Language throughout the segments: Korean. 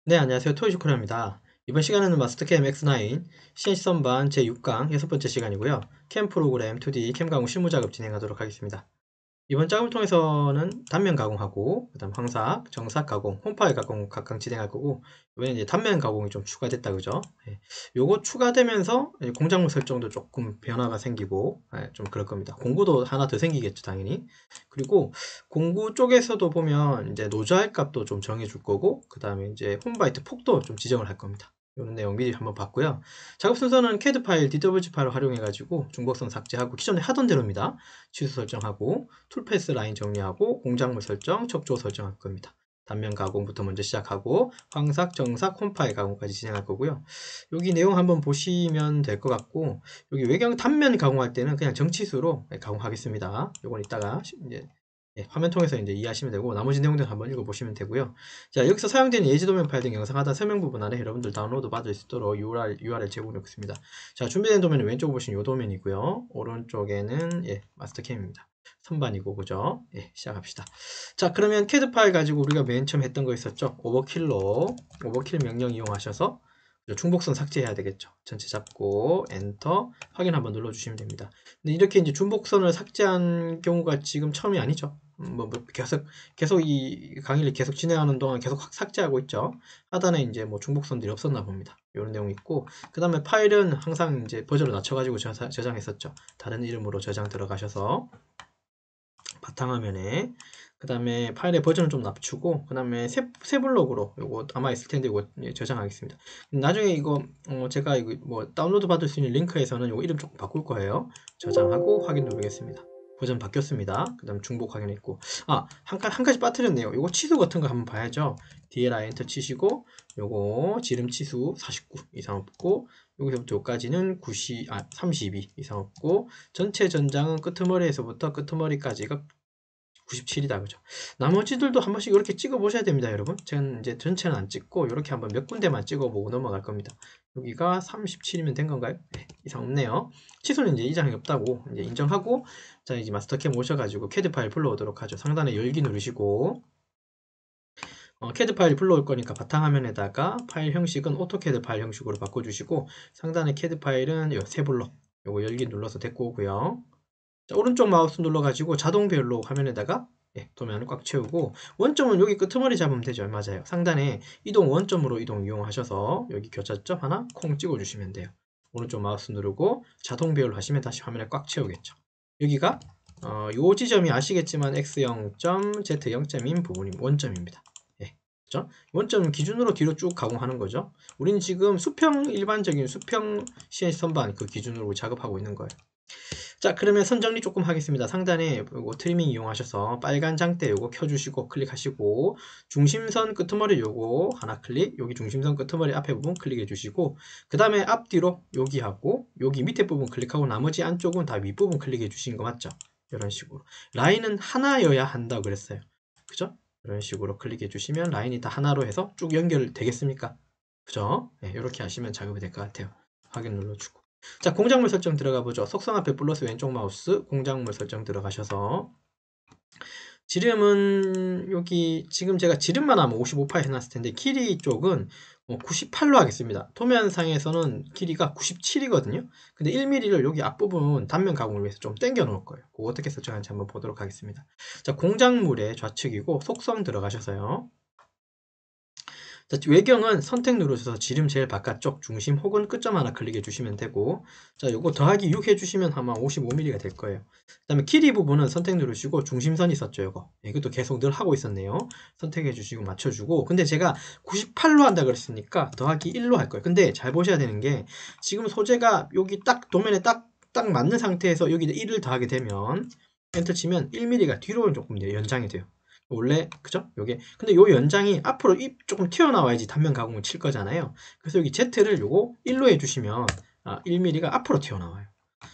네, 안녕하세요. 토이즈코리아입니다. 이번 시간에는 마스터캠 X9 CNC 선반 제6강 6번째 시간이고요. 캠 프로그램 2D 캠 가공 실무 작업 진행하도록 하겠습니다. 이번 작업을 통해서는 단면 가공하고, 그다음 황삭, 정삭 가공, 홈파일 가공 각각 진행할 거고, 이번에 이제 단면 가공이 좀 추가됐다, 그죠? 예. 요거 추가되면서 공작물 설정도 조금 변화가 생기고, 좀 그럴 겁니다. 공구도 하나 더 생기겠죠, 당연히. 그리고 공구 쪽에서도 보면 이제 노즐 값도 좀 정해줄 거고, 그 다음에 이제 홈바이트 폭도 좀 지정을 할 겁니다. 이런 내용 미리 한번 봤고요. 작업 순서는 CAD 파일, DWG 파일을 활용해가지고 중복선 삭제하고 기존에 하던 대로입니다. 취소 설정하고 툴패스 라인 정리하고 공작물 설정, 척조 설정할 겁니다. 단면 가공부터 먼저 시작하고 황삭, 정삭, 홈파일 가공까지 진행할 거고요. 여기 내용 한번 보시면 될 것 같고, 여기 외경 단면 가공할 때는 그냥 정치수로 가공하겠습니다. 요건 이따가 이제 화면 통해서 이제 이해하시면 되고, 나머지 내용들 한번 읽어보시면 되고요. 자, 여기서 사용되는 예지도면 파일 등 영상 하단 설명 부분 안에 여러분들 다운로드 받을 수 있도록 URL 제공해 놓겠습니다. 자, 준비된 도면은 왼쪽 보시면 이 도면이고요. 오른쪽에는 마스터캠입니다. 선반이고, 그죠? 시작합시다. 자, 그러면 캐드 파일 가지고 우리가 맨 처음 했던 거 있었죠? 오버킬 명령 이용하셔서 중복선 삭제해야 되겠죠. 전체 잡고 엔터 확인 한번 눌러주시면 됩니다. 근데 이렇게 이제 중복선을 삭제한 경우가 지금 처음이 아니죠. 계속 이 강의를 계속 진행하는 동안 계속 삭제하고 있죠. 하단에 이제 뭐 중복선들이 없었나 봅니다. 이런 내용이 있고, 그 다음에 파일은 항상 이제 버전을 낮춰가지고 저장했었죠. 다른 이름으로 저장 들어가셔서 바탕화면에, 그 다음에 파일의 버전을 좀 낮추고, 그 다음에 새 블록으로 요거 아마 있을 텐데 이거 저장하겠습니다. 나중에 이거 제가 이거 뭐 다운로드 받을 수 있는 링크에서는 요거 이름 조금 바꿀 거예요. 저장하고 확인 누르겠습니다. 버전 바뀌었습니다. 그 다음 중복 확인했고, 한 가지 빠뜨렸네요. 요거 치수 같은 거 한번 봐야죠. DLI 엔터 치시고, 요거 지름 치수 49 이상 없고, 여기서부터 여기까지는 32 이상 없고, 전체 전장은 끄트머리에서부터 끄트머리까지가 97이다, 그죠? 나머지들도 한 번씩 이렇게 찍어 보셔야 됩니다, 여러분. 저는 이제 전체는 안 찍고 이렇게 한번 몇 군데만 찍어 보고 넘어갈 겁니다. 여기가 37이면 된 건가요? 네, 이상 없네요. 취소는 이제 이상이 없다고 이제 인정하고, 자, 이제 마스터캠 오셔가지고 캐드 파일 불러오도록 하죠. 상단에 열기 누르시고, 캐드 파일 불러올 거니까 바탕화면에다가 파일 형식은 오토캐드 파일 형식으로 바꿔주시고, 상단의 캐드 파일은 새 블록, 요거 열기 눌러서 데리고 오고요. 자, 오른쪽 마우스 눌러가지고 자동 배열로 화면에다가 도면을 꽉 채우고, 원점은 여기 끄트머리 잡으면 되죠. 맞아요. 상단에 이동 원점으로 이동 이용하셔서 여기 교차점 하나 콩 찍어주시면 돼요. 오른쪽 마우스 누르고 자동 배열로 하시면 다시 화면에 꽉 채우겠죠. 여기가 요 지점이 아시겠지만 X0점, Z0점인 부분이 원점입니다. 그죠? 원점 기준으로 뒤로 쭉 가공하는 거죠. 우리는 지금 일반적인 수평 CNC 선반 그 기준으로 작업하고 있는 거예요. 자, 그러면 선 정리 조금 하겠습니다. 상단에 요거 트리밍 이용하셔서 빨간 장대 요거 켜주시고 클릭하시고, 중심선 끄트머리 요거 하나 클릭, 여기 중심선 끄트머리 앞에 부분 클릭해 주시고, 그 다음에 앞뒤로 여기 하고 여기 밑에 부분 클릭하고 나머지 안쪽은 다 윗부분 클릭해 주신 거 맞죠? 이런 식으로 라인은 하나여야 한다 그랬어요. 그죠? 이런 식으로 클릭해 주시면 라인이 다 하나로 해서 쭉 연결되겠습니까? 그죠? 이렇게 하시면 작업이 될 것 같아요. 확인 눌러주고, 자, 공작물 설정 들어가 보죠. 속성 앞에 플러스 왼쪽 마우스 공작물 설정 들어가셔서, 지름은 여기 지금 제가 지름만 하면 55파이 해놨을 텐데 길이 쪽은 98로 하겠습니다. 도면상에서는 길이가 97이거든요. 근데 1mm를 여기 앞부분 단면 가공을 위해서 좀 당겨 놓을 거예요. 그거 어떻게 설정하는지 한번 보도록 하겠습니다. 자, 공작물의 좌측이고 속성 들어가셔서요. 자, 외경은 선택 누르셔서 지름 제일 바깥쪽 중심 혹은 끝점 하나 클릭해 주시면 되고, 자, 요거 더하기 6 해주시면 아마 55mm가 될 거예요. 그 다음에 길이 부분은 선택 누르시고 중심선 있었죠, 요거. 이것도 계속 늘 하고 있었네요. 선택해 주시고 맞춰주고, 근데 제가 98로 한다 그랬으니까 더하기 1로 할 거예요. 근데 잘 보셔야 되는 게, 지금 소재가 여기 딱 도면에 딱 맞는 상태에서 여기 1을 더하게 되면, 엔터 치면 1mm가 뒤로 조금 연장이 돼요. 원래 그죠? 요게 근데 요 연장이 앞으로 조금 튀어나와야지 단면 가공을 칠 거잖아요. 그래서 여기 Z를 요거 1로 해주시면 1mm가 앞으로 튀어나와요.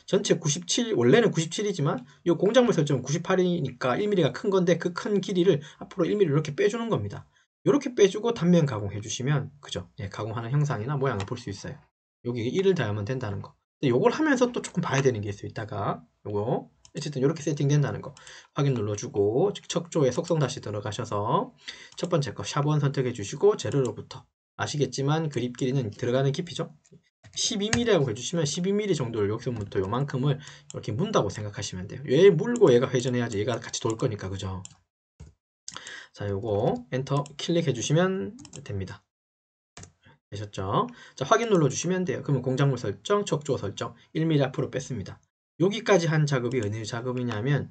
전체 97, 원래는 97이지만 요 공작물 설정은 98이니까 1mm가 큰 건데, 그 큰 길이를 앞으로 1mm 이렇게 빼주는 겁니다. 이렇게 빼주고 단면 가공해 주시면 그죠? 가공하는 형상이나 모양을 볼 수 있어요. 여기 1을 더하면 된다는 거. 근데 요걸 하면서 또 조금 봐야 되는 게 있어요. 이따가 요거 어쨌든 이렇게 세팅된다는 거 확인 눌러주고, 척조에 속성 다시 들어가셔서 첫 번째 거 샵원 선택해 주시고 재료로부터 아시겠지만 그립 길이는 들어가는 깊이죠. 12mm라고 해주시면 12mm 정도를 여기서부터 요만큼을 이렇게 문다고 생각하시면 돼요. 얘 물고 얘가 회전해야지 얘가 같이 돌 거니까 그죠. 자, 요거 엔터 클릭해 주시면 됩니다. 되셨죠? 자, 확인 눌러주시면 돼요. 그러면 공작물 설정, 척추 설정 1mm 앞으로 뺐습니다. 여기까지 한 작업이 어느 작업이냐면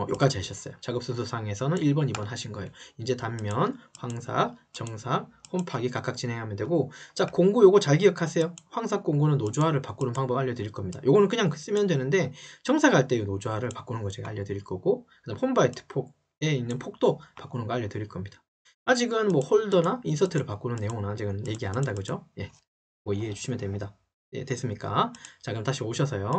여기까지 하셨어요. 작업 순서상에서는 1번, 2번 하신 거예요. 이제 단면, 황삭, 정삭, 홈파기 각각 진행하면 되고, 자, 공구 요거 잘 기억하세요. 황삭 공구는 노조화를 바꾸는 방법 알려드릴 겁니다. 요거는 그냥 쓰면 되는데 정삭할 때 노조화를 바꾸는 거 제가 알려드릴 거고, 그다음 홈바이트 폭에 있는 폭도 바꾸는 거 알려드릴 겁니다. 아직은 뭐 홀더나 인서트를 바꾸는 내용은 아직은 얘기 안 한다 그죠? 예, 뭐 이해해 주시면 됩니다. 예, 됐습니까? 자, 그럼 다시 오셔서요.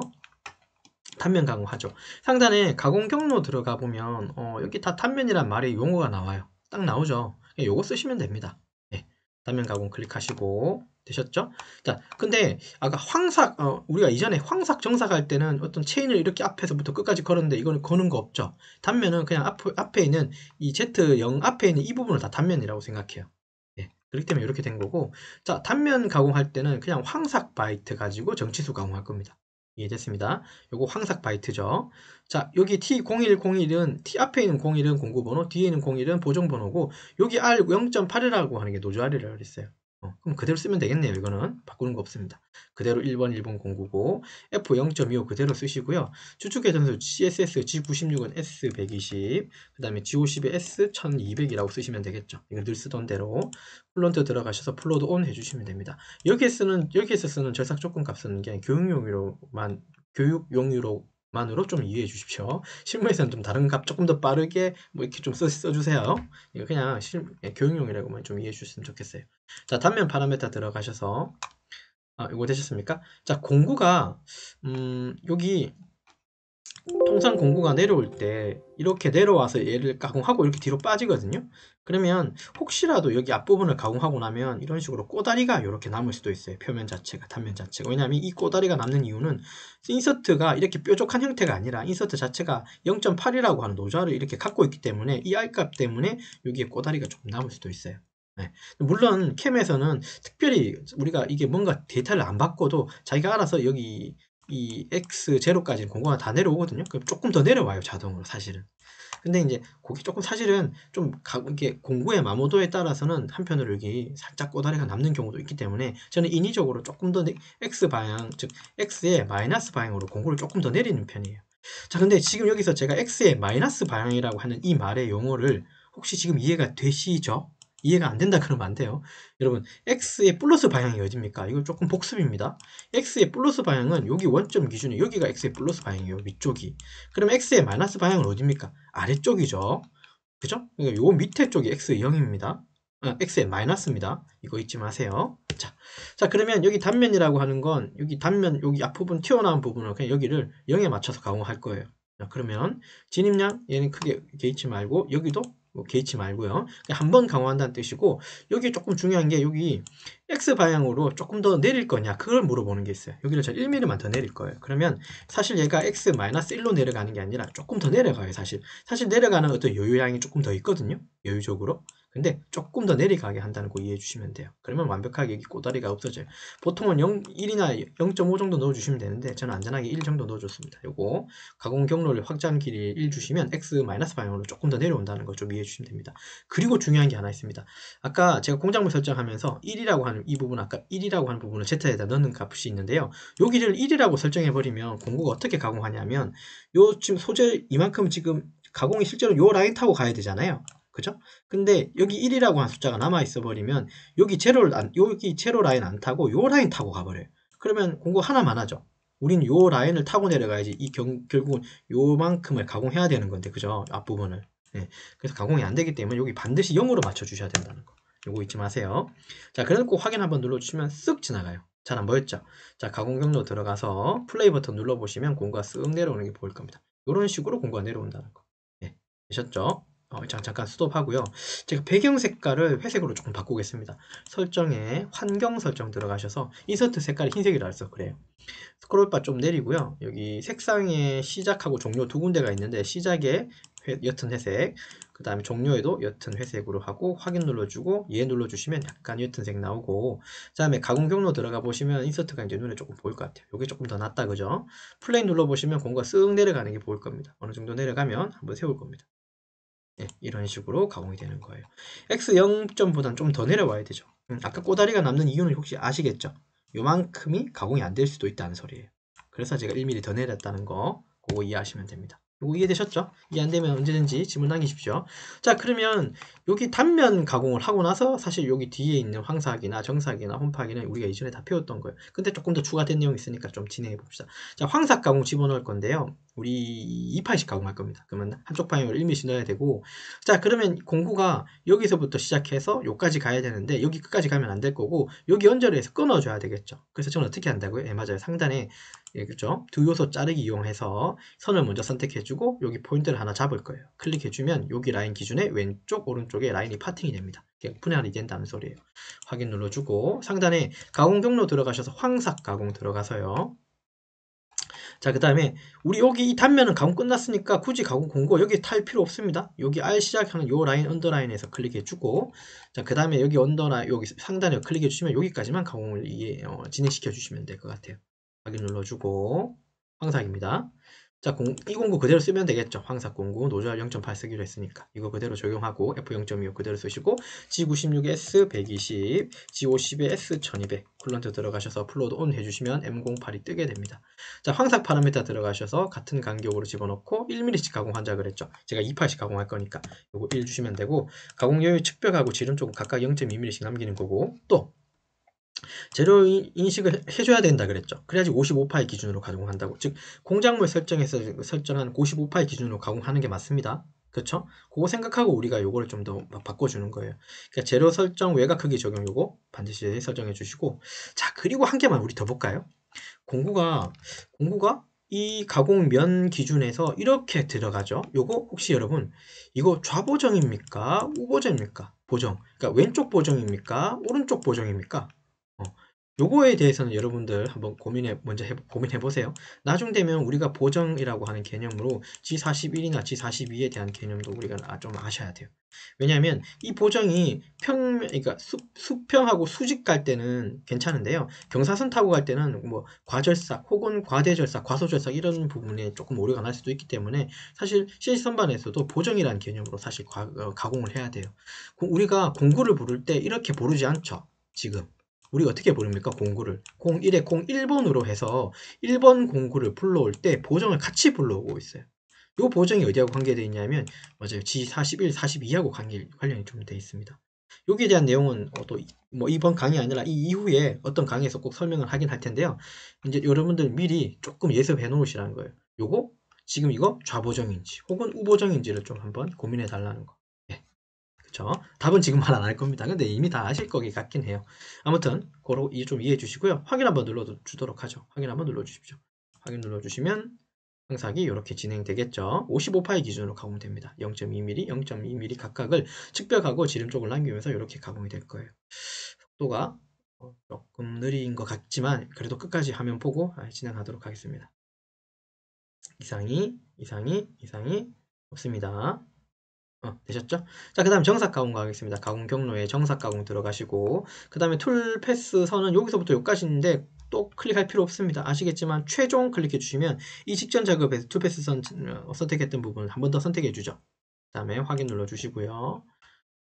단면 가공하죠. 상단에 가공 경로 들어가 보면 여기 다 단면이란 말의 용어가 나와요. 딱 나오죠. 요거 쓰시면 됩니다. 예, 단면 가공 클릭하시고 되셨죠? 자, 근데 아까 황삭 우리가 이전에 황삭 정삭 할 때는 어떤 체인을 이렇게 앞에서부터 끝까지 걸었는데 이거는 거는 거 없죠. 단면은 그냥 앞에 있는 이 Z0 앞에 있는 이 부분을 다 단면이라고 생각해요. 예, 그렇기 때문에 이렇게 된 거고, 자, 단면 가공할 때는 그냥 황삭 바이트 가지고 정치수 가공할 겁니다. 이해됐습니다. 요거 황삭 바이트죠. 자, 여기 T0101은 T 앞에 있는 01은 공구번호, 뒤에 있는 01은 보정번호고, 여기 R 0.8이라고 하는 게 노조 R이라고 그랬어요. 그럼 그대로 쓰면 되겠네요. 이거는 바꾸는 거 없습니다. 그대로 1번 1번 공구고 F 0.25 그대로 쓰시고요. 추측의 전수 CSS G96은 S120, 그 다음에 G50에 S1200이라고 쓰시면 되겠죠. 이거 늘 쓰던 대로 플런트 들어가셔서 플로드 온 해주시면 됩니다. 여기에서 쓰는 절삭 조건 값은 그냥 교육용으로만으로 좀 이해해 주십시오. 실무에서는 좀 다른 값 조금 더 빠르게 뭐 이렇게 좀 써주세요. 이거 그냥 교육용이라고만 좀 이해해 주셨으면 좋겠어요. 자, 단면 파라메타 들어가셔서 이거 되셨습니까? 자, 공구가 여기 통상 공구가 내려올 때 이렇게 내려와서 얘를 가공하고 이렇게 뒤로 빠지거든요. 그러면 혹시라도 여기 앞부분을 가공하고 나면 이런 식으로 꼬다리가 이렇게 남을 수도 있어요. 표면 자체가, 단면 자체가. 왜냐하면 이 꼬다리가 남는 이유는 인서트가 이렇게 뾰족한 형태가 아니라 인서트 자체가 0.8이라고 하는 노즐을 이렇게 갖고 있기 때문에 이 R값 때문에 여기에 꼬다리가 조금 남을 수도 있어요. 네. 물론 캠에서는 특별히 우리가 이게 뭔가 데이터를 안 바꿔도 자기가 알아서 여기 이 X0까지는 공구가 다 내려오거든요. 그럼 조금 더 내려와요, 자동으로 사실은. 근데 이제 거기 조금 사실은 좀 이게 공구의 마모도에 따라서는 한편으로 여기 살짝 꼬다리가 남는 경우도 있기 때문에 저는 인위적으로 조금 더 X 방향, 즉 X의 마이너스 방향으로 공구를 조금 더 내리는 편이에요. 자, 근데 지금 여기서 제가 X의 마이너스 방향이라고 하는 이 말의 용어를 혹시 지금 이해가 되시죠? 이해가 안 된다 그러면 안 돼요. 여러분, X의 플러스 방향이 어딥니까? 이거 조금 복습입니다. X의 플러스 방향은 여기 원점 기준이 여기가 X의 플러스 방향이에요. 위쪽이. 그럼 X의 마이너스 방향은 어딥니까? 아래쪽이죠. 그죠? 그러니까 요 밑에 쪽이 X0입니다. X의 마이너스입니다. 이거 잊지 마세요. 자, 그러면 여기 단면이라고 하는 건 여기 단면 여기 앞부분 튀어나온 부분을 그냥 여기를 0에 맞춰서 가공할 거예요. 자, 그러면 진입량 얘는 크게 개의치 말고 여기도 뭐 개의치 말고요. 한 번 가공한다는 뜻이고, 여기 조금 중요한 게 여기 X 방향으로 조금 더 내릴 거냐 그걸 물어보는 게 있어요. 여기를 저 1mm만 더 내릴 거예요. 그러면 사실 얘가 X-1로 내려가는 게 아니라 조금 더 내려가요. 사실 내려가는 어떤 여유량이 조금 더 있거든요. 여유적으로. 근데 조금 더 내려가게 한다는 거 이해해 주시면 돼요. 그러면 완벽하게 여기 꼬다리가 없어져요. 보통은 1이나 0.5 정도 넣어주시면 되는데 저는 안전하게 1 정도 넣어줬습니다. 요거 가공 경로를 확장 길이 1 주시면 X- 방향으로 조금 더 내려온다는 거 좀 이해해 주시면 됩니다. 그리고 중요한 게 하나 있습니다. 아까 제가 공작물 설정하면서 1이라고 하는 이 부분, 아까 1이라고 하는 부분을 Z에다 넣는 값이 있는데요. 여기를 1이라고 설정해버리면 공구가 어떻게 가공하냐면 요 지금 소재 이만큼 지금 가공이 실제로 요 라인 타고 가야 되잖아요. 그죠? 근데 여기 1이라고 한 숫자가 남아 있어 버리면 여기 제로 라인 안 타고 요 라인 타고 가버려요. 그러면 공구 하나만 하죠. 우린 요 라인을 타고 내려가야지 결국은 요만큼을 가공해야 되는 건데, 그죠? 앞부분을. 네. 그래서 가공이 안 되기 때문에 여기 반드시 0으로 맞춰 주셔야 된다는 거. 요거 잊지 마세요. 자, 그래서 꼭 확인 한번 눌러주시면 쓱 지나가요. 잘 안 보였죠? 자, 가공 경로 들어가서 플레이 버튼 눌러보시면 공구가 쓱 내려오는 게 보일 겁니다. 이런 식으로 공구가 내려온다는 거. 네, 되셨죠? 잠깐 스톱하고요. 제가 배경 색깔을 회색으로 조금 바꾸겠습니다. 설정에 환경 설정 들어가셔서 인서트 색깔이 흰색이라 해서 그래요. 스크롤바 좀 내리고요. 여기 색상의 시작하고 종료 두 군데가 있는데 시작에 옅은 회색, 그 그 다음에 종료에도 옅은 회색으로 하고 확인 눌러주고 얘 눌러주시면 약간 옅은색 나오고, 그 다음에 가공 경로 들어가 보시면 인서트가 이제 눈에 조금 보일 것 같아요. 이게 조금 더 낫다, 그죠? 플레이 눌러보시면 공구가 쓱 내려가는 게 보일 겁니다. 어느 정도 내려가면 한번 세울 겁니다. 네, 이런 식으로 가공이 되는 거예요. X 0점보다는 좀 더 내려와야 되죠. 아까 꼬다리가 남는 이유는 혹시 아시겠죠? 요만큼이 가공이 안 될 수도 있다는 소리예요. 그래서 제가 1mm 더 내렸다는 거, 그거 이해하시면 됩니다. 이거 이해되셨죠? 이해 안 되면 언제든지 질문 남기십시오. 자, 그러면 여기 단면 가공을 하고 나서 사실 여기 뒤에 있는 황삭이나 정삭이나 홈팍이는 우리가 이전에 다 배웠던 거예요. 근데 조금 더 추가된 내용이 있으니까 좀 진행해 봅시다. 자, 황삭 가공 집어넣을 건데요. 우리 2파씩 가공할 겁니다. 그러면 한쪽 방향으로 1mm씩 넣어야 되고, 자, 그러면 공구가 여기서부터 시작해서 여기까지 가야 되는데 여기 끝까지 가면 안 될 거고 여기 연결해서 끊어줘야 되겠죠. 그래서 저는 어떻게 한다고요? 예, 맞아요. 상단에, 예, 그렇죠? 두 요소 자르기 이용해서 선을 먼저 선택해주고 여기 포인트를 하나 잡을 거예요. 클릭해주면 여기 라인 기준에 왼쪽 오른쪽에 라인이 파팅이 됩니다. 분할이 된다는 소리예요. 확인 눌러주고 상단에 가공 경로 들어가셔서 황삭 가공 들어가서요. 자, 그 다음에 우리 여기 이 단면은 가공 끝났으니까 굳이 가공 공고 여기 탈 필요 없습니다. 여기 R 시작하는 요 라인 언더라인에서 클릭해주고, 자, 그 다음에 여기 언더라인 여기 상단에 클릭해주시면 여기까지만 가공을 진행시켜 주시면 될 것 같아요. 확인 눌러주고 황삭입니다. 자, 이 공구 그대로 쓰면 되겠죠. 황삭 공구 노즐 0.8 쓰기로 했으니까 이거 그대로 적용하고 F0.25 그대로 쓰시고 G96S 120, G50에 S 1200 쿨런트 들어가셔서 플로드 온 해주시면 M08이 뜨게 됩니다. 자, 황삭 파라미터 들어가셔서 같은 간격으로 집어넣고 1mm씩 가공한자 그랬죠. 제가 2파씩 가공할 거니까 요거 1 주시면 되고, 가공 여유 측벽하고 지름 쪽은 각각 0.2mm씩 남기는 거고, 또 재료 인식을 해줘야 된다 그랬죠. 그래야지 55파이 기준으로 가공한다고. 즉 공작물 설정에서 설정한 55파이 기준으로 가공하는 게 맞습니다. 그렇죠? 그거 생각하고 우리가 요거를 좀 더 바꿔주는 거예요. 그러니까 재료 설정 외곽 크기 적용 요거 반드시 설정해 주시고, 자, 그리고 한 개만 우리 더 볼까요? 공구가 이 가공면 기준에서 이렇게 들어가죠. 요거 혹시 여러분 이거 좌보정입니까? 우보정입니까? 보정. 그러니까 왼쪽 보정입니까? 오른쪽 보정입니까? 어, 요거에 대해서는 여러분들 한번 고민해 보세요. 나중 되면 우리가 보정이라고 하는 개념으로 G41이나 G42에 대한 개념도 우리가 좀 아셔야 돼요. 왜냐하면 이 보정이 그러니까 수평하고 수직 갈 때는 괜찮은데요. 경사선 타고 갈 때는 뭐 과절삭 혹은 과대절삭, 과소절삭 이런 부분에 조금 오류가 날 수도 있기 때문에 사실 CNC 선반에서도 보정이라는 개념으로 사실 가공을 해야 돼요. 우리가 공구를 부를 때 이렇게 부르지 않죠. 지금. 우리 어떻게 부릅니까? 공구를 01에 01번으로 해서 1번 공구를 불러올 때 보정을 같이 불러오고 있어요. 이 보정이 어디하고 관계되어 있냐면 맞아요. G41, 42하고 관련이 좀 되어 있습니다. 여기에 대한 내용은 또 뭐 이번 강의 아니라 이 이후에 어떤 강의에서 꼭 설명을 하긴 할 텐데요. 이제 여러분들 미리 조금 예습해 놓으시라는 거예요. 요거 지금 이거 좌보정인지 혹은 우보정인지를 좀 한번 고민해 달라는 거. 예. 그쵸? 답은 지금 말 안 할 겁니다. 근데 이미 다 아실 거기 같긴 해요. 아무튼 그거 좀 이해해 주시고요. 확인 한번 눌러주도록 하죠. 확인 한번 눌러주십시오. 확인 눌러주시면 황삭이 이렇게 진행되겠죠. 55파이 기준으로 가공됩니다. 0.2mm, 0.2mm 각각을 측벽하고 지름 쪽을 남기면서 이렇게 가공이 될 거예요. 속도가 조금 느린 것 같지만 그래도 끝까지 화면 보고 진행하도록 하겠습니다. 이상이 없습니다. 되셨죠? 자, 그 다음 정삭 가공 가겠습니다. 가공 경로에 정삭 가공 들어가시고, 그 다음에 툴 패스 선은 여기서부터 여기까지 있는데 또 클릭할 필요 없습니다. 아시겠지만 최종 클릭해 주시면 이 직전 작업에서 툴 패스 선 선택했던 부분을 한 번 더 선택해 주죠. 그 다음에 확인 눌러 주시고요.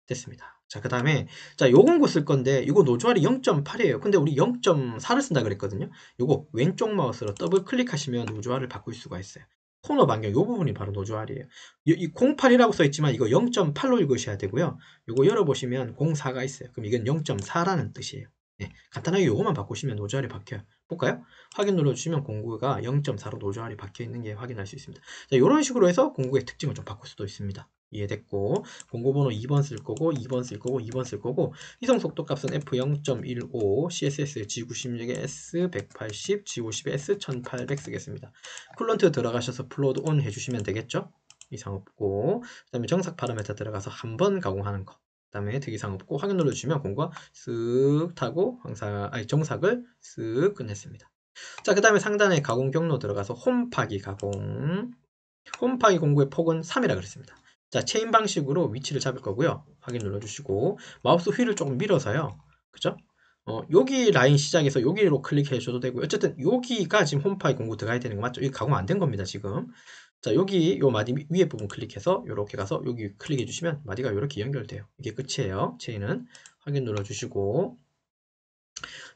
됐습니다. 자, 그 다음에 자, 요 공구 쓸 건데 이거 노즐이 0.8이에요. 근데 우리 0.4를 쓴다 그랬거든요. 요거 왼쪽 마우스로 더블 클릭하시면 노즐을 바꿀 수가 있어요. 코너 반경 요 부분이 바로 노즐이에요. 이 08이라고 써 있지만 이거 0.8로 읽으셔야 되고요. 요거 열어보시면 04가 있어요. 그럼 이건 0.4라는 뜻이에요. 네, 간단하게 요거만 바꾸시면 노즐이 바뀌어요. 볼까요? 확인 눌러주시면 공구가 0.4로 노즐이 박혀 있는 게 확인할 수 있습니다. 자, 이런 식으로 해서 공구의 특징을 좀 바꿀 수도 있습니다. 이해됐고, 공구번호 2번 쓸 거고 2번 쓸 거고 2번 쓸 거고, 이성 속도 값은 F0.15, CSS G96에 S180, G50에 S1800 쓰겠습니다. 쿨런트 들어가셔서 플로드 온 해주시면 되겠죠? 이상 없고, 그 다음에 정삭 파라미터 들어가서 한 번 가공하는 거. 그 다음에 특이사항 없고 확인 눌러주시면 공구가 쓱 타고 정삭을 쓱 끝냈습니다. 자, 그 다음에 상단에 가공 경로 들어가서 홈파기 가공. 홈파기 공구의 폭은 3이라 그랬습니다. 자, 체인 방식으로 위치를 잡을 거고요. 확인 눌러주시고 마우스 휠을 조금 밀어서요. 그죠? 여기 라인 시작해서 여기로 클릭해 줘도 되고 어쨌든 여기가 지금 홈 파일 공구 들어가야 되는 거 맞죠? 이게 가공 안 된 겁니다, 지금. 자, 여기 요 마디 위에 부분 클릭해서 이렇게 가서 여기 클릭해 주시면 마디가 이렇게 연결돼요. 이게 끝이에요. 체인은 확인 눌러 주시고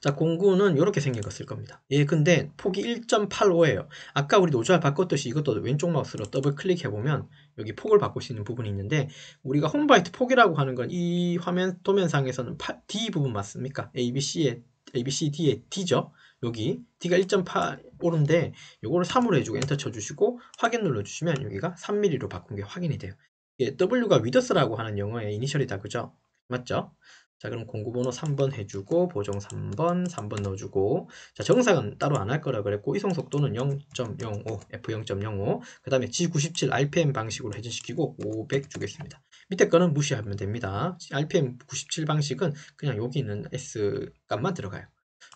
자, 공구는 이렇게 생긴 거 쓸 겁니다. 예, 근데 폭이 1.85예요. 아까 우리 노즐 바꿨듯이 이것도 왼쪽 마우스로 더블 클릭해보면 여기 폭을 바꿀 수 있는 부분이 있는데 우리가 홈바이트 폭이라고 하는 건 이 화면 도면상에서는 D 부분 맞습니까? ABCD의 D죠. 여기 D가 1.85인데 요거를 3으로 해주고 엔터 쳐주시고 확인 눌러주시면 여기가 3mm로 바꾼 게 확인이 돼요. 예, W가 위더스라고 하는 영어의 이니셜이다. 그죠? 맞죠? 자, 그럼 공구번호 3번 해주고 보정 3번 넣어주고 자, 정상은 따로 안 할 거라 그랬고 이송 속도는 0.05 F0.05 그 다음에 G97 RPM 방식으로 회전시키고 500 주겠습니다. 밑에 거는 무시하면 됩니다. RPM 97 방식은 그냥 여기 있는 S 값만 들어가요.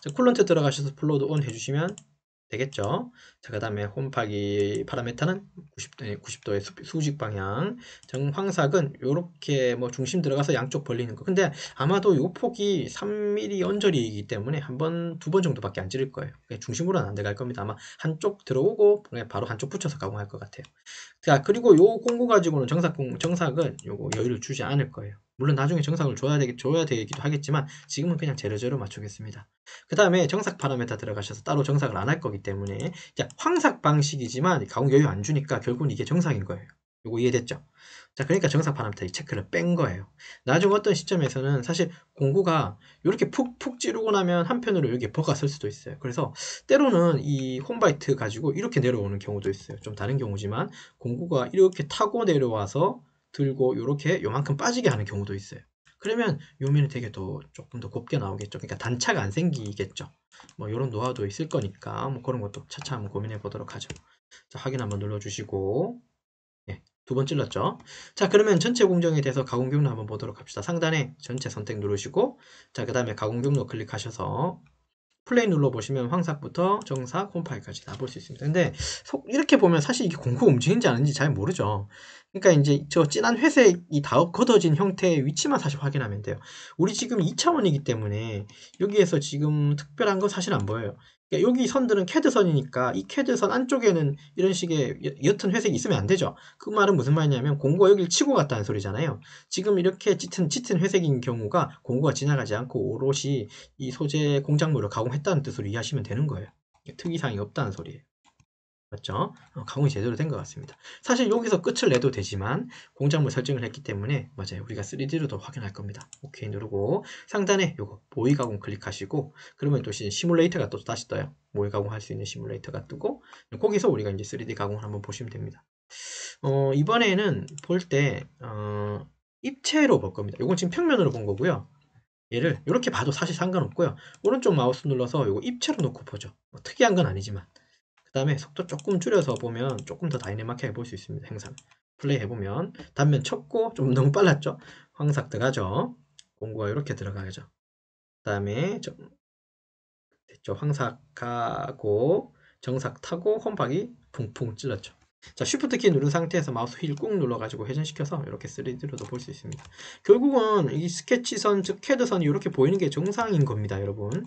자, 쿨런트 들어가셔서 플로드 온 해주시면 되겠죠. 자, 그 다음에 홈파기 파라메타는 90도의 수직 방향. 정황삭은 이렇게 뭐 중심 들어가서 양쪽 벌리는 거. 근데 아마도 이 폭이 3mm 언저리이기 때문에 한 번, 두 번 정도밖에 안 찌를 거예요. 중심으로는 안 들어갈 겁니다. 아마 한쪽 들어오고 바로 한쪽 붙여서 가공할 것 같아요. 자, 그리고 요 공구 가지고는 정삭은 요거 여유를 주지 않을 거예요. 물론 나중에 정삭을 줘야 되기도 하겠지만 지금은 그냥 재료재료 맞추겠습니다. 그 다음에 정삭 파라메타 들어가셔서 따로 정삭을 안 할 거기 때문에 자, 황삭 방식이지만 가공 여유 안 주니까 결국은 이게 정삭인 거예요. 요거 이해됐죠? 자, 그러니까 정삭 파라메타 체크를 뺀 거예요. 나중 어떤 시점에서는 사실 공구가 이렇게 푹푹 찌르고 나면 한편으로 여기에 버가 쓸 수도 있어요. 그래서 때로는 이 홈바이트 가지고 이렇게 내려오는 경우도 있어요. 좀 다른 경우지만 공구가 이렇게 타고 내려와서 들고 이렇게 요만큼 빠지게 하는 경우도 있어요. 그러면 요면이 되게 조금 더 곱게 나오겠죠. 그러니까 단차가 안 생기겠죠. 뭐 이런 노하우도 있을 거니까 뭐 그런 것도 차차 한번 고민해 보도록 하죠. 자, 확인 한번 눌러주시고 예, 두 번 찔렀죠. 자, 그러면 전체 공정에 대해서 가공 경로 한번 보도록 합시다. 상단에 전체 선택 누르시고 자, 그 다음에 가공 경로 클릭하셔서 플레이 눌러보시면 황삭부터 정삭, 홈파일까지 다 볼 수 있습니다. 근데 이렇게 보면 사실 이게 공구가 움직이는지 아닌지 잘 모르죠. 그러니까 이제 저 진한 회색이 다 걷어진 형태의 위치만 사실 확인하면 돼요. 우리 지금 2차원이기 때문에 여기에서 지금 특별한 건 사실 안 보여요. 그러니까 여기 선들은 캐드선이니까 이 캐드선 안쪽에는 이런 식의 옅은 회색이 있으면 안 되죠. 그 말은 무슨 말이냐면 공구가 여기를 치고 갔다는 소리잖아요. 지금 이렇게 짙은 회색인 경우가 공구가 지나가지 않고 오롯이 이 소재 공작물을 가공했다는 뜻으로 이해하시면 되는 거예요. 특이사항이 없다는 소리예요. 맞죠? 가공이 제대로 된 것 같습니다. 사실 여기서 끝을 내도 되지만 공작물 설정을 했기 때문에 맞아요. 우리가 3D로도 확인할 겁니다. 오케이 누르고 상단에 요거 모의 가공 클릭하시고 그러면 또 시뮬레이터가 또 다시 떠요. 모의 가공할 수 있는 시뮬레이터가 뜨고 거기서 우리가 이제 3D 가공을 한번 보시면 됩니다. 이번에는 볼 때 입체로 볼 겁니다. 이건 지금 평면으로 본 거고요. 얘를 이렇게 봐도 사실 상관없고요. 오른쪽 마우스 눌러서 이거 입체로 놓고 보죠. 뭐 특이한 건 아니지만. 그 다음에 속도 조금 줄여서 보면 조금 더 다이내믹하게 볼 수 있습니다. 행상. 플레이 해보면 단면 쳤고 좀 너무 빨랐죠? 황삭 들어가죠. 공구가 이렇게 들어가야죠. 그 다음에 됐죠. 황삭하고 정삭 타고 홈박이 붕붕 찔렀죠. 자, 쉬프트 키 누른 상태에서 마우스 휠 꾹 눌러가지고 회전시켜서 이렇게 3D로도 볼 수 있습니다. 결국은 이 스케치선, 즉 캐드선이 이렇게 보이는 게 정상인 겁니다, 여러분.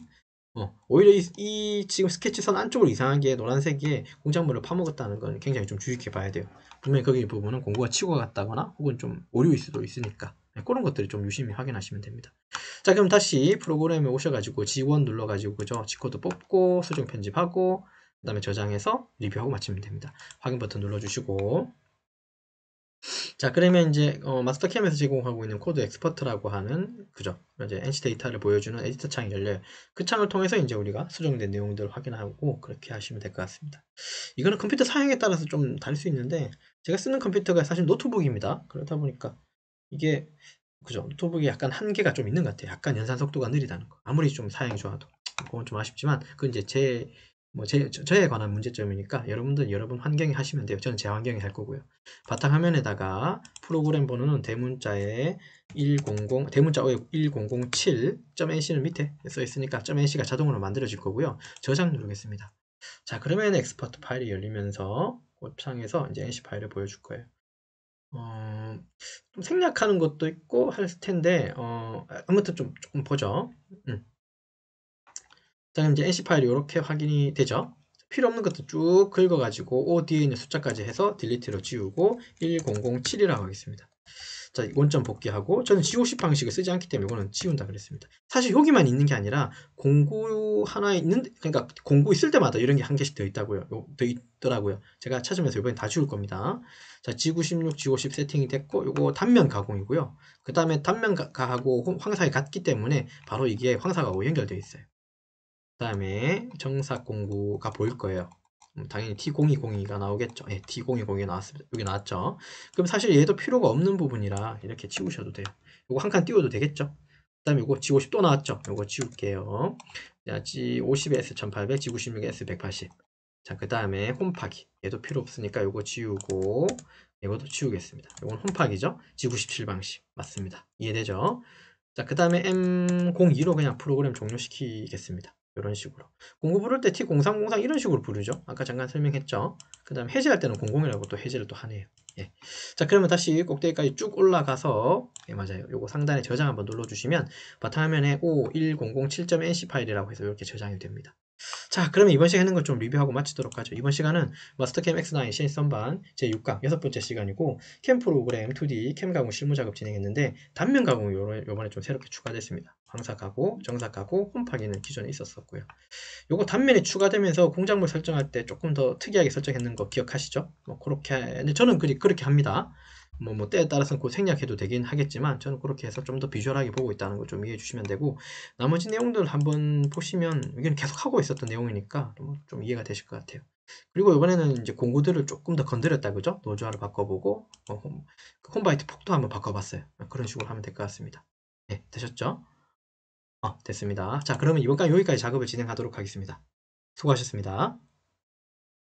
오히려 이 지금 스케치선 안쪽으로 이상하게 노란색의 공작물을 파먹었다는 건 굉장히 좀 주의깊게 봐야 돼요. 분명히 거기 부분은 공구가 치고 갔다거나 혹은 좀 오류일 수도 있으니까 그런 것들을 좀 유심히 확인하시면 됩니다. 자, 그럼 다시 프로그램에 오셔가지고 G1 눌러가지고 그죠? G코드 뽑고 수정 편집하고 그 다음에 저장해서 리뷰하고 마치면 됩니다. 확인 버튼 눌러주시고 자, 그러면 이제 마스터캠에서 제공하고 있는 코드 엑스퍼트라고 하는 그죠? 이제 NC 데이터를 보여주는 에디터 창이 열려요. 그 창을 통해서 이제 우리가 수정된 내용들을 확인하고 그렇게 하시면 될 것 같습니다. 이거는 컴퓨터 사양에 따라서 좀 다를 수 있는데 제가 쓰는 컴퓨터가 사실 노트북입니다. 그러다 보니까 이게 그죠? 노트북이 약간 한계가 좀 있는 것 같아요. 약간 연산 속도가 느리다는 거. 아무리 좀 사양이 좋아도 그건 좀 아쉽지만 그건 이제 저에 관한 문제점이니까 여러분들 여러분 환경에 하시면 돼요. 저는 제 환경에 할 거고요. 바탕화면에다가 프로그램 번호는 대문자에 100 대문자 1007.nc는 밑에 써 있으니까 .nc가 자동으로 만들어질 거고요. 저장 누르겠습니다. 자, 그러면 엑스퍼트 파일이 열리면서 그 창에서 이제 nc 파일을 보여줄 거예요. 좀 생략하는 것도 있고 할 텐데, 아무튼 좀 조금 보죠. 자, 그럼 이제 NC 파일이 이렇게 확인이 되죠. 필요 없는 것도 쭉 긁어가지고 O 뒤에 있는 숫자까지 해서 딜리트로 지우고 1007이라고 하겠습니다. 자, 원점 복귀하고 저는 G50 방식을 쓰지 않기 때문에 이거는 지운다 그랬습니다. 사실 여기만 있는 게 아니라 공구 하나 있는, 그러니까 공구 있을 때마다 이런 게 한 개씩 더 있다고요. 더 있더라고요. 제가 찾으면서 이번엔 다 지울 겁니다. 자, G96, G50 세팅이 됐고 요거 단면 가공이고요. 그 다음에 단면 가하고 황사에 같기 때문에 바로 이게 황사가하고 연결되어 있어요. 그 다음에 정삭 공구가 보일 거예요. 당연히 T020가 나오겠죠. 예, T020이 나왔습니다. 여기 나왔죠. 그럼 사실 얘도 필요가 없는 부분이라 이렇게 지우셔도 돼요. 이거 한 칸 띄워도 되겠죠. 그 다음에 이거 G50 또 나왔죠. 이거 지울게요. 자, G50에 S1800, G96에 S180. 자, 그 다음에 홈파기. 얘도 필요 없으니까 이거 지우고 이것도 지우겠습니다. 이건 홈파기죠. G97 방식. 맞습니다. 이해되죠? 자, 그 다음에 M02로 그냥 프로그램 종료시키겠습니다. 이런 식으로. 공구 부를 때 T0303 이런 식으로 부르죠. 아까 잠깐 설명했죠. 그 다음에 해제할 때는 00이라고 또 해제를 또 하네요. 예. 자, 그러면 다시 꼭대기까지 쭉 올라가서, 예, 맞아요. 요거 상단에 저장 한번 눌러주시면 바탕화면에 51007.nc 파일이라고 해서 이렇게 저장이 됩니다. 자, 그러면 이번 시간은 걸 좀 리뷰하고 마치도록 하죠. 이번 시간은 마스터캠 X9 신입 선반 제6강 6번째 시간이고 캠 프로그램 2D 캠 가공 실무 작업 진행했는데 단면 가공이 요번에 좀 새롭게 추가됐습니다. 황사 가공, 정사 가공, 홈파기는 기존에 있었었고요. 요거 단면이 추가되면서 공작물 설정할 때 조금 더 특이하게 설정했는 거 기억하시죠? 뭐 그렇게 근데 저는 그렇게 합니다. 뭐 때에 따라서는 그 생략해도 되긴 하겠지만 저는 그렇게 해서 좀 더 비주얼하게 보고 있다는 걸 좀 이해해 주시면 되고 나머지 내용들 한번 보시면 이건 계속 하고 있었던 내용이니까 좀 이해가 되실 것 같아요. 그리고 이번에는 이제 공구들을 조금 더 건드렸다 그죠? 노조화를 바꿔보고 홈바이트 폭도 한번 바꿔봤어요. 그런 식으로 하면 될 것 같습니다. 네, 되셨죠? 됐습니다. 자, 그러면 이번 간 여기까지 작업을 진행하도록 하겠습니다. 수고하셨습니다.